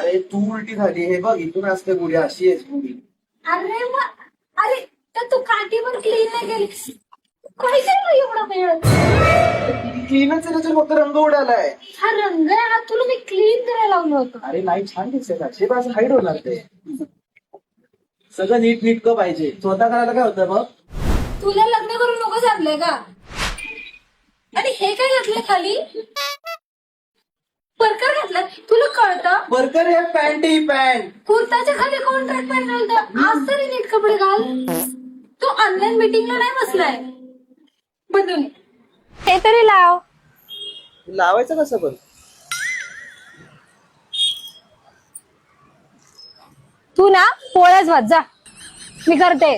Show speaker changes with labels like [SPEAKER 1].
[SPEAKER 1] अरे तू उलटी झाली हे बघ, इथून असते गुढी, अशी आहेस गुढी.
[SPEAKER 2] अरे तर तू काठी पण क्लीन नाही केलीस. काय केलं एवढा वेळ?
[SPEAKER 1] क्लीनच आहे, त्याच्यावर फक्त रंग उडालाय.
[SPEAKER 2] हा रंग आहे हा, तुला मी क्लीन करायला लावलं होतं.
[SPEAKER 1] अरे नाही, छान दिसतंय ना, शेप असं हाईड होणार ते. सगळं नीट नीटकं पाहिजे, स्वतः करायला काय होतं मग.
[SPEAKER 2] तुला लग्न करून नको सांगलंय का? आणि हे काय घातलंय खाली? परकर घातलाय, तुला कळतं?
[SPEAKER 1] वर्कर हे पॅन्ट ही पॅन्ट.
[SPEAKER 2] कुर्ताच्या खाली कोण ट्रॅक पॅन्ट घालतं? आज तरी नीट कपडे घाल. तू ऑनलाईन मीटिंगला नाही बसलाय. बदलून हे तरी लाव.
[SPEAKER 1] लावायचं कसं पण.
[SPEAKER 2] तू ना पोळ्याच वाच जा, मी करते.